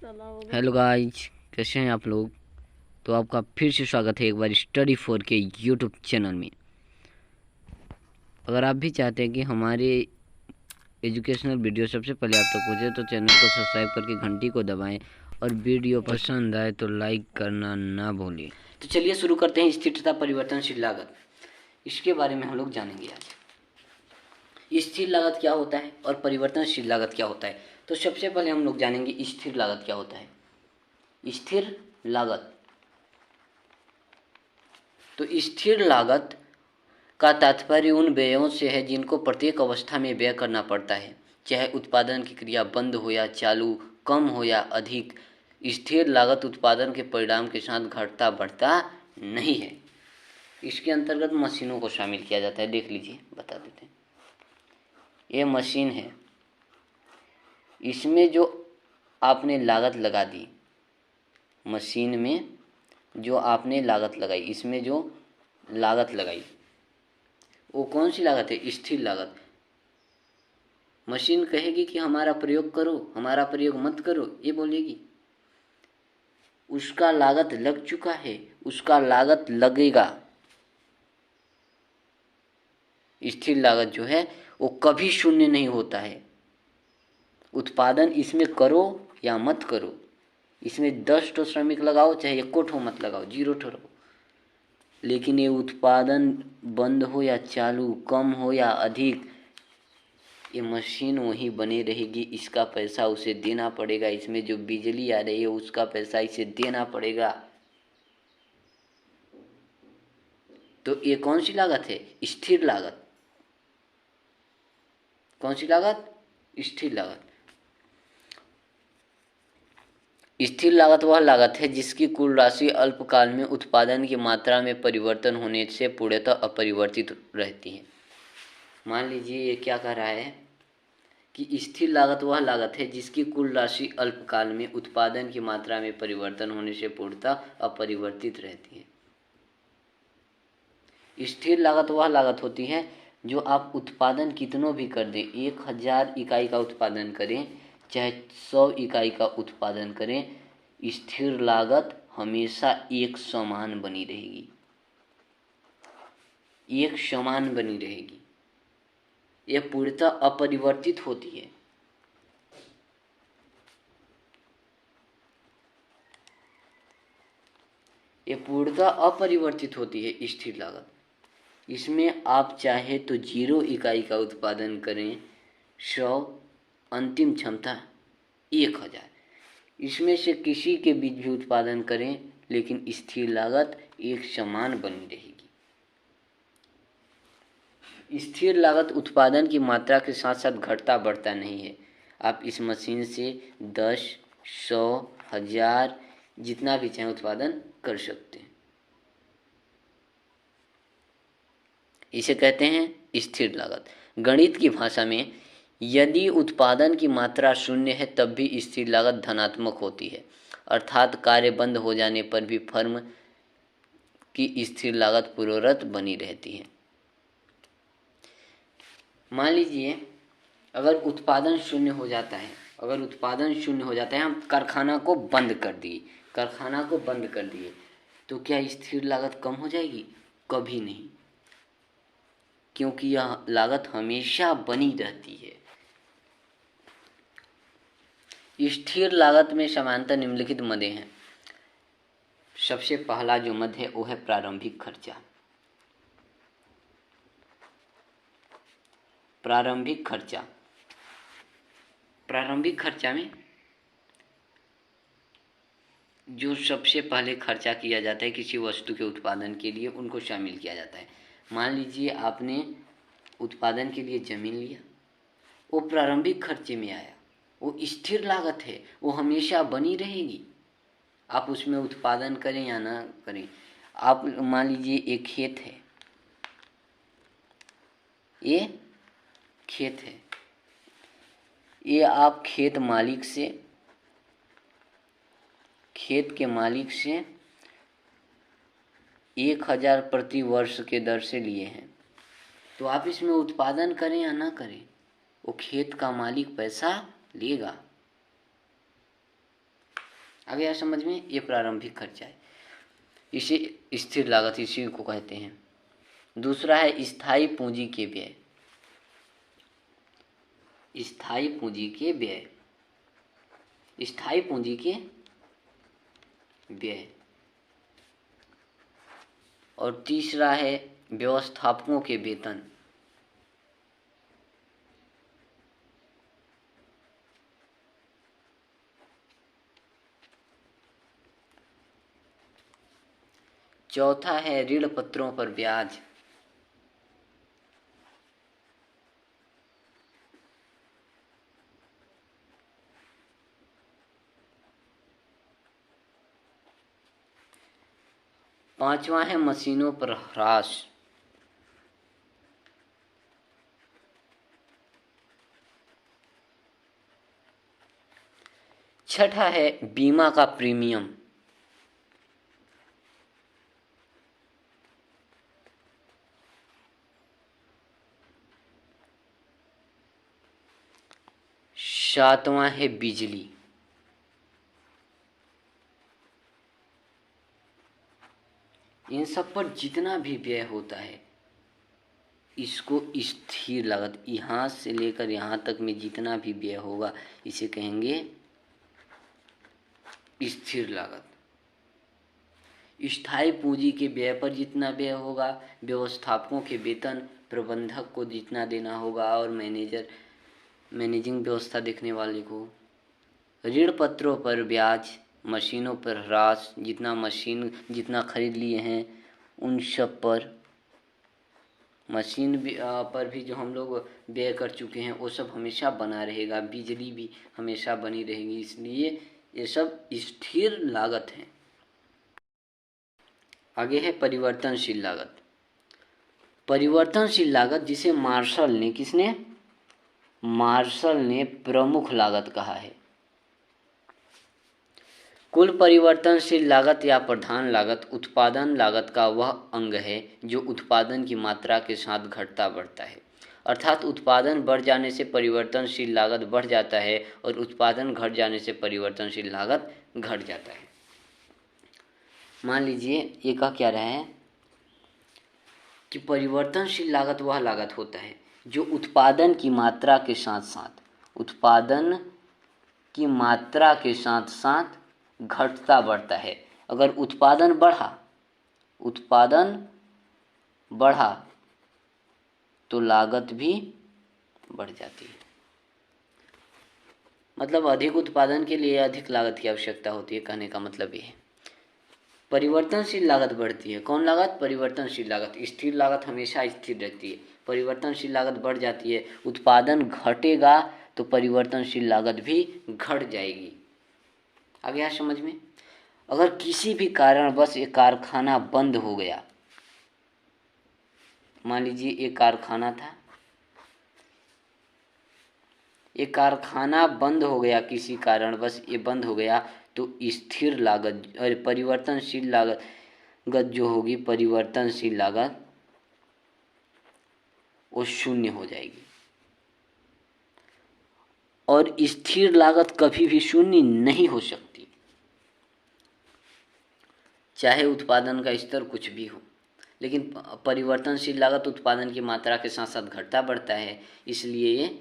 Hello guys, कैसे हैं आप लोग। तो आपका फिर से स्वागत है एक बार स्टडी फोर के यूट्यूब चैनल में। अगर आप भी चाहते हैं कि हमारे एजुकेशनल वीडियो सबसे पहले आप तक पहुँचे तो चैनल को सब्सक्राइब करके घंटी को दबाएं और वीडियो पसंद आए तो लाइक करना ना भूलें। तो चलिए शुरू करते हैं। स्थिर तथा परिवर्तनशील लागत, इसके बारे में हम लोग जानेंगे आज। स्थिर लागत क्या होता है और परिवर्तनशील लागत क्या होता है। तो सबसे पहले हम लोग जानेंगे स्थिर लागत क्या होता है। स्थिर लागत, तो स्थिर लागत का तात्पर्य उन व्ययों से है जिनको प्रत्येक अवस्था में व्यय करना पड़ता है, चाहे उत्पादन की क्रिया बंद हो या चालू, कम हो या अधिक। स्थिर लागत उत्पादन के परिणाम के साथ घटता बढ़ता नहीं है। इसके अंतर्गत मशीनों को शामिल किया जाता है। देख लीजिए, बता देते हैं। ये मशीन है, इसमें जो आपने लागत लगा दी, मशीन में जो आपने लागत लगाई, इसमें जो लागत लगाई वो कौन सी लागत है? स्थिर लागत। मशीन कहेगी कि हमारा प्रयोग करो, हमारा प्रयोग मत करो, ये बोलेगी। उसका लागत लग चुका है, उसका लागत लगेगा। स्थिर लागत जो है वो कभी शून्य नहीं होता है। उत्पादन इसमें करो या मत करो, इसमें 10 ठो श्रमिक लगाओ चाहे 1 ठो मत लगाओ, 0 ठो रहो, लेकिन ये उत्पादन बंद हो या चालू, कम हो या अधिक, ये मशीन वहीं बनी रहेगी। इसका पैसा उसे देना पड़ेगा। इसमें जो बिजली आ रही है उसका पैसा इसे देना पड़ेगा। तो ये कौन सी लागत है? स्थिर लागत। कौन सी लागत? स्थिर लागत। स्थिर लागत वह लागत है जिसकी कुल राशि अल्पकाल में उत्पादन की मात्रा में परिवर्तन होने से पूर्णतः अपरिवर्तित रहती है। मान लीजिए ये क्या कह रहा है कि स्थिर लागत वह लागत है जिसकी कुल राशि अल्पकाल में उत्पादन की मात्रा में परिवर्तन होने से पूर्णतः अपरिवर्तित रहती है। स्थिर लागत वह लागत होती है जो आप उत्पादन कितनों भी कर दें, 1000 इकाई का उत्पादन करें चाहे 100 इकाई का उत्पादन करें, स्थिर लागत हमेशा एक समान बनी रहेगी, एक समान बनी रहेगी। यह पूर्णतः अपरिवर्तित होती है। यह पूर्णतः अपरिवर्तित होती है स्थिर लागत। इसमें आप चाहे तो 0 इकाई का उत्पादन करें, 100, अंतिम क्षमता 1000, इसमें से किसी के बीच भी उत्पादन करें, लेकिन स्थिर लागत एक समान बनी रहेगी। स्थिर लागत उत्पादन की मात्रा के साथ साथ घटता बढ़ता नहीं है। आप इस मशीन से 10, 100, 1000 जितना भी चाहे उत्पादन कर सकते हैं। इसे कहते हैं स्थिर लागत। गणित की भाषा में यदि उत्पादन की मात्रा शून्य है तब भी स्थिर लागत धनात्मक होती है, अर्थात कार्य बंद हो जाने पर भी फर्म की स्थिर लागत पूर्ववत बनी रहती है। मान लीजिए अगर उत्पादन शून्य हो जाता है, अगर उत्पादन शून्य हो जाता है, हम कारखाना को बंद कर दिए, कारखाना को बंद कर दिए, तो क्या स्थिर लागत कम हो जाएगी? कभी नहीं, क्योंकि यह लागत हमेशा बनी रहती है। स्थिर लागत में सामान्यतः निम्नलिखित मदे हैं। सबसे पहला जो मद है वो है प्रारंभिक खर्चा। प्रारंभिक खर्चा, प्रारंभिक खर्चा में जो सबसे पहले खर्चा किया जाता है किसी वस्तु के उत्पादन के लिए, उनको शामिल किया जाता है। मान लीजिए आपने उत्पादन के लिए जमीन लिया, वो प्रारंभिक खर्चे में आया, वो स्थिर लागत है, वो हमेशा बनी रहेगी। आप उसमें उत्पादन करें या ना करें। आप मान लीजिए एक खेत है, ये खेत है, ये आप खेत के मालिक से 1000 प्रति वर्ष के दर से लिए हैं, तो आप इसमें उत्पादन करें या ना करें, वो खेत का मालिक पैसा लेगा। आ गया समझ में? ये प्रारंभिक खर्चा है, इसे स्थिर लागत इसी को कहते हैं। दूसरा है स्थायी पूंजी के व्यय। स्थायी पूंजी के व्यय, स्थायी पूंजी के व्यय। और तीसरा है व्यवस्थापकों के वेतन। चौथा है ऋण पत्रों पर ब्याज। पांचवा है मशीनों पर ह्रास। छठा है बीमा का प्रीमियम। सातवां है बिजली। इन सब पर जितना भी व्यय होता है इसको स्थिर लागत, यहाँ से लेकर यहाँ तक में जितना भी व्यय होगा इसे कहेंगे स्थिर लागत। स्थायी पूंजी के व्यय पर जितना व्यय होगा, व्यवस्थापकों के वेतन, प्रबंधक को जितना देना होगा और मैनेजिंग व्यवस्था देखने वाले को, ऋण पत्रों पर ब्याज, मशीनों पर ह्रास, जितना खरीद लिए हैं उन सब पर, मशीन पर भी जो हम लोग व्यय कर चुके हैं वो सब हमेशा बना रहेगा, बिजली भी हमेशा बनी रहेगी, इसलिए ये सब स्थिर लागत है। आगे है परिवर्तनशील लागत। परिवर्तनशील लागत जिसे मार्शल ने प्रमुख लागत कहा है। कुल परिवर्तनशील लागत या प्रधान लागत उत्पादन लागत का वह अंग है जो उत्पादन की मात्रा के साथ घटता बढ़ता है। अर्थात उत्पादन बढ़ जाने से परिवर्तनशील लागत बढ़ जाता है और उत्पादन घट जाने से परिवर्तनशील लागत घट जाता है। मान लीजिए ये कह क्या रहा है कि परिवर्तनशील लागत वह लागत होता है जो उत्पादन की मात्रा के साथ घटता बढ़ता है। अगर उत्पादन बढ़ा तो लागत भी बढ़ जाती है। मतलब अधिक उत्पादन के लिए अधिक लागत की आवश्यकता होती है, कहने का मतलब ये है। परिवर्तनशील लागत बढ़ती है। कौन लागत? परिवर्तनशील लागत। स्थिर लागत हमेशा स्थिर रहती है, परिवर्तनशील लागत बढ़ जाती है। उत्पादन घटेगा तो परिवर्तनशील लागत भी घट जाएगी। आ गया समझ में? अगर किसी भी कारणवश एक कारखाना बंद हो गया, मान लीजिए एक कारखाना था, एक कारखाना बंद हो गया, किसी कारणवश ये बंद हो गया, तो स्थिर लागत और परिवर्तनशील लागत जो होगी, परिवर्तनशील लागत वो शून्य हो जाएगी। और स्थिर लागत कभी भी शून्य नहीं हो सकती, चाहे उत्पादन का स्तर कुछ भी हो। लेकिन परिवर्तनशील लागत उत्पादन की मात्रा के साथ साथ घटता बढ़ता है, इसलिए ये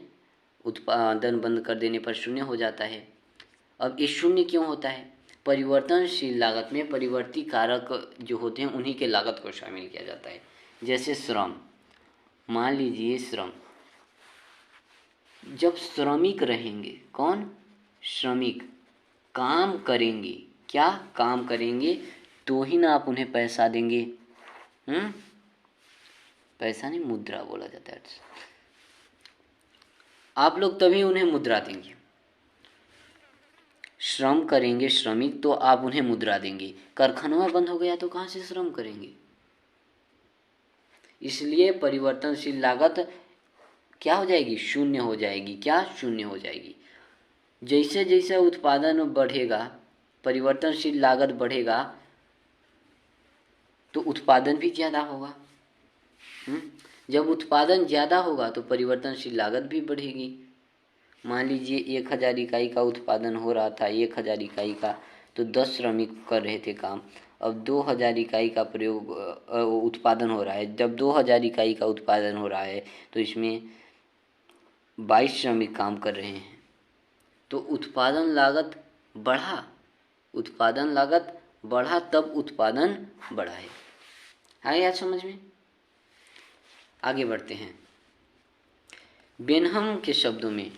उत्पादन बंद कर देने पर शून्य हो जाता है। अब ये शून्य क्यों होता है? परिवर्तनशील लागत में परिवर्ती कारक जो होते हैं उन्हीं के लागत को शामिल किया जाता है। जैसे श्रम, मान लीजिए श्रम, जब श्रमिक रहेंगे, कौन? श्रमिक काम करेंगे, क्या काम करेंगे, तो ही ना आप उन्हें पैसा देंगे। पैसा नहीं, मुद्रा बोला जाता है। आप लोग तभी उन्हें मुद्रा देंगे। श्रम करेंगे श्रमिक तो आप उन्हें मुद्रा देंगे। कारखाना बंद हो गया तो कहाँ से श्रम करेंगे? इसलिए परिवर्तनशील लागत क्या हो जाएगी? शून्य हो जाएगी। क्या शून्य हो जाएगी? जैसे जैसे उत्पादन बढ़ेगा, परिवर्तनशील लागत बढ़ेगा तो उत्पादन भी ज़्यादा होगा। जब उत्पादन ज़्यादा होगा तो परिवर्तनशील लागत भी बढ़ेगी। मान लीजिए 1000 इकाई का उत्पादन हो रहा था, 1000 इकाई का, तो 10 श्रमिक कर रहे थे काम। अब 2000 इकाई का प्रयोग उत्पादन हो रहा है। जब 2000 इकाई का उत्पादन हो रहा है तो इसमें 22 श्रमिक काम कर रहे हैं, तो उत्पादन लागत बढ़ा। उत्पादन लागत बढ़ा तब उत्पादन बढ़ा है। आगे आज समझ में। आगे बढ़ते हैं। बेनहम के शब्दों में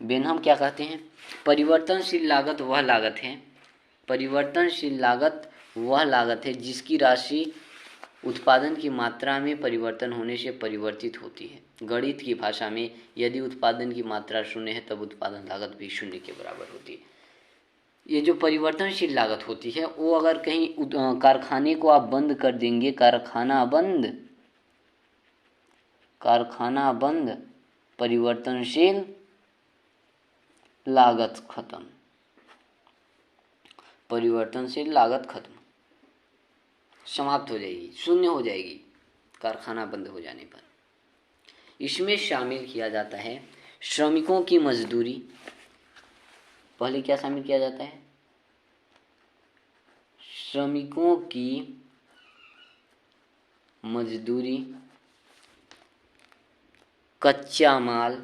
बेनहम क्या कहते हैं? परिवर्तनशील लागत वह लागत है, परिवर्तनशील लागत वह लागत है जिसकी राशि उत्पादन की मात्रा में परिवर्तन होने से परिवर्तित होती है। गणित की भाषा में यदि उत्पादन की मात्रा शून्य है तब उत्पादन लागत भी शून्य के बराबर होती है। ये जो परिवर्तनशील लागत होती है वो अगर कहीं कारखाने को आप बंद कर देंगे, कारखाना बंद, परिवर्तनशील लागत खत्म, परिवर्तनशील लागत खत्म, समाप्त हो जाएगी, शून्य हो जाएगी कारखाना बंद हो जाने पर। इसमें शामिल किया जाता है श्रमिकों की मजदूरी। पहले क्या शामिल किया जाता है? श्रमिकों की मजदूरी, कच्चा माल,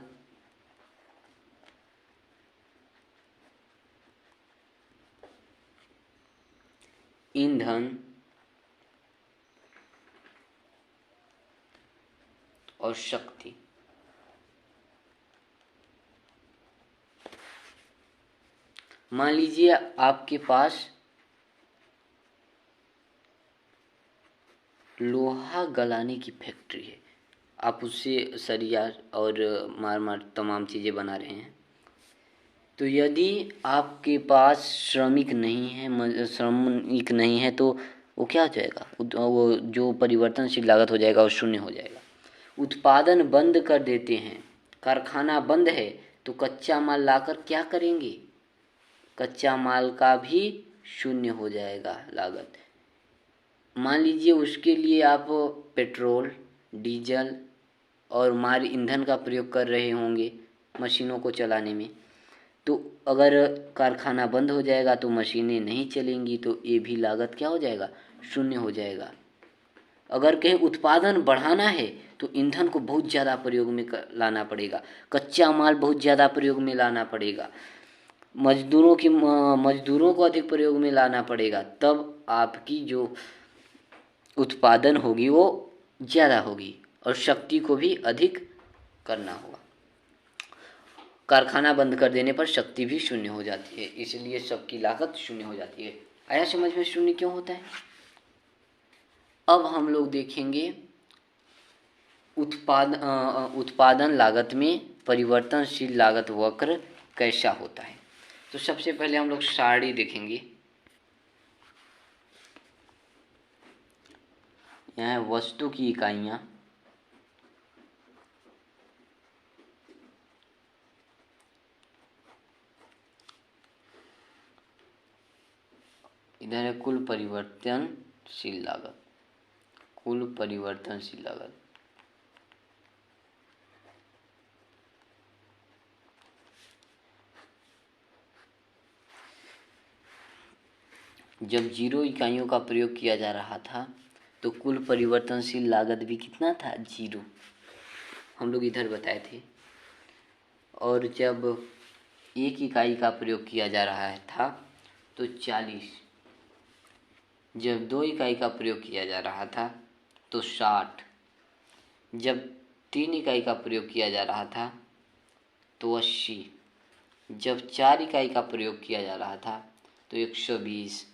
ईंधन और शक्ति। मान लीजिए आपके पास लोहा गलाने की फैक्ट्री है, आप उससे सरिया और मार तमाम चीज़ें बना रहे हैं। तो यदि आपके पास श्रमिक नहीं है तो वो क्या हो जाएगा? वो जो परिवर्तनशील लागत हो जाएगा वो शून्य हो जाएगा। उत्पादन बंद कर देते हैं, कारखाना बंद है, तो कच्चा माल लाकर क्या करेंगे? कच्चा माल का भी शून्य हो जाएगा लागत। मान लीजिए उसके लिए आप पेट्रोल, डीजल और मार ईंधन का प्रयोग कर रहे होंगे मशीनों को चलाने में, तो अगर कारखाना बंद हो जाएगा तो मशीनें नहीं चलेंगी, तो ये भी लागत क्या हो जाएगा? शून्य हो जाएगा। अगर कहीं उत्पादन बढ़ाना है तो ईंधन को बहुत ज़्यादा प्रयोग में लाना पड़ेगा, कच्चा माल बहुत ज़्यादा प्रयोग में लाना पड़ेगा, मजदूरों को अधिक प्रयोग में लाना पड़ेगा, तब आपकी जो उत्पादन होगी वो ज़्यादा होगी और शक्ति को भी अधिक करना होगा। कारखाना बंद कर देने पर शक्ति भी शून्य हो जाती है, इसलिए सबकी लागत शून्य हो जाती है। आया समझ में शून्य क्यों होता है? अब हम लोग देखेंगे उत्पादन लागत में परिवर्तनशील लागत वक्र कैसा होता है। तो सबसे पहले हम लोग सारणी देखेंगे। यहाँ वस्तु की इकाइयाँ, इधर है कुल परिवर्तनशील लागत, कुल परिवर्तनशील लागत। जब 0 इकाइयों का प्रयोग किया जा रहा था तो कुल परिवर्तनशील लागत भी कितना था? 0। हम लोग इधर बताए थे। और जब 1 इकाई का प्रयोग किया जा रहा था तो 40। जब 2 इकाई का प्रयोग किया जा रहा था तो 60। जब 3 इकाई का प्रयोग किया जा रहा था तो 80। जब 4 इकाई का प्रयोग किया जा रहा था तो 120।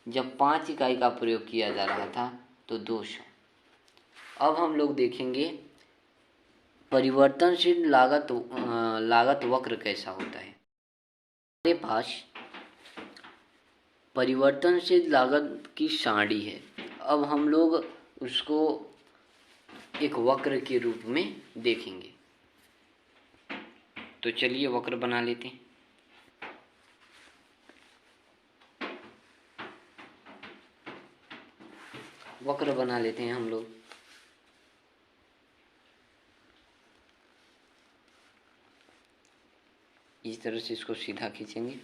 जब 5 इकाई का प्रयोग किया जा रहा था तो 200। अब हम लोग देखेंगे परिवर्तनशील लागत वक्र कैसा होता है। हमारे पास परिवर्तनशील लागत की सारणी है। अब हम लोग उसको एक वक्र के रूप में देखेंगे। तो चलिए वक्र बना लेते हैं। वक्र बना लेते हैं हम लोग। इस तरह से इसको सीधा खींचेंगे।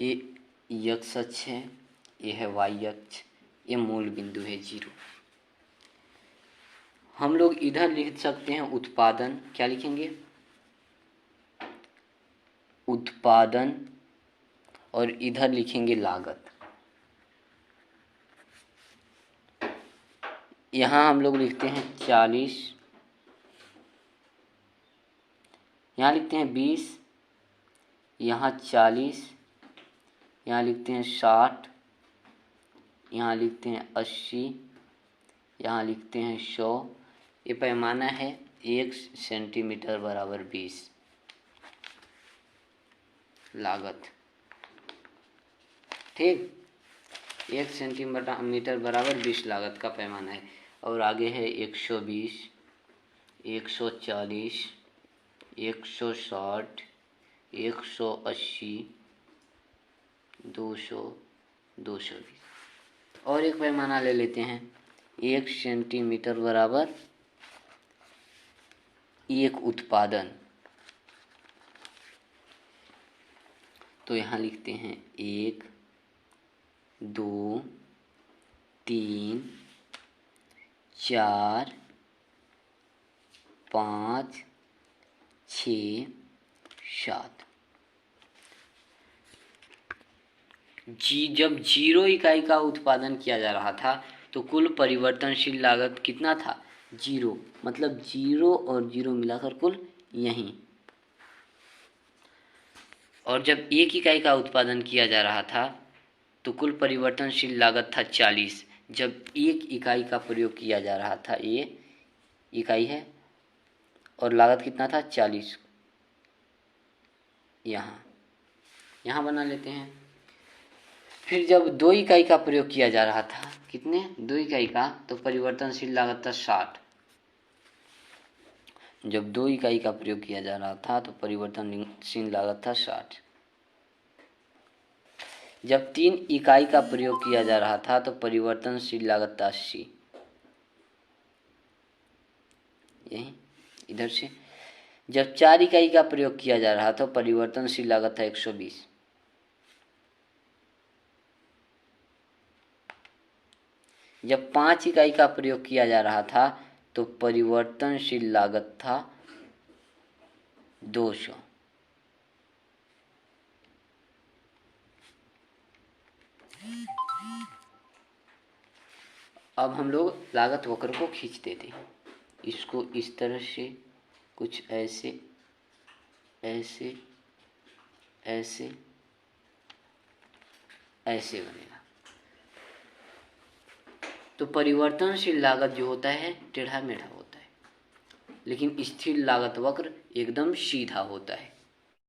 ये x अक्ष है, ये है y अक्ष, ये मूल बिंदु है 0। हम लोग इधर लिख सकते हैं उत्पादन। क्या लिखेंगे? उत्पादन। और इधर लिखेंगे लागत। यहाँ हम लोग लिखते हैं 40, यहाँ लिखते हैं 20, यहाँ 40, यहाँ लिखते हैं 60, यहाँ लिखते हैं 80, यहाँ लिखते हैं 100। ये पैमाना है 1 सेंटीमीटर बराबर 20 लागत। ठीक, 1 सेंटीमीटर बराबर 20 लागत का पैमाना है। और आगे है 120, 140, 160, 180, 200, 220। और एक पैमाना ले लेते हैं 1 सेंटीमीटर बराबर 1 उत्पादन। तो यहाँ लिखते हैं 1, 2, 3, 4, 5, 6, 7। जब 0 इकाई का उत्पादन किया जा रहा था तो कुल परिवर्तनशील लागत कितना था? 0। मतलब 0 और 0 मिलाकर कुल यहीं। और जब 1 इकाई का उत्पादन किया जा रहा था तो कुल परिवर्तनशील लागत था 40। जब 1 इकाई का प्रयोग किया जा रहा था, ये इकाई है, और लागत कितना था? 40। यहाँ बना लेते हैं। फिर जब 2 इकाई का प्रयोग किया जा रहा था, कितने? 2 इकाई का, तो परिवर्तनशील लागत था 60। जब 2 इकाई का प्रयोग किया जा रहा था तो परिवर्तनशील लागत था 60। जब 3 इकाई का प्रयोग किया जा रहा था तो परिवर्तनशील लागत था 80। यही इधर से। जब 4 इकाई का प्रयोग किया जा रहा था परिवर्तनशील लागत था 120। जब 5 इकाई का प्रयोग किया जा रहा था तो परिवर्तनशील लागत था 200। अब हम लोग लागत वक्र को खींच देते हैं। इसको इस तरह से, कुछ ऐसे, ऐसे, ऐसे, ऐसे बनेगा। तो परिवर्तनशील लागत जो होता है टेढ़ा मेढ़ा होता है, लेकिन स्थिर लागत वक्र एकदम सीधा होता है।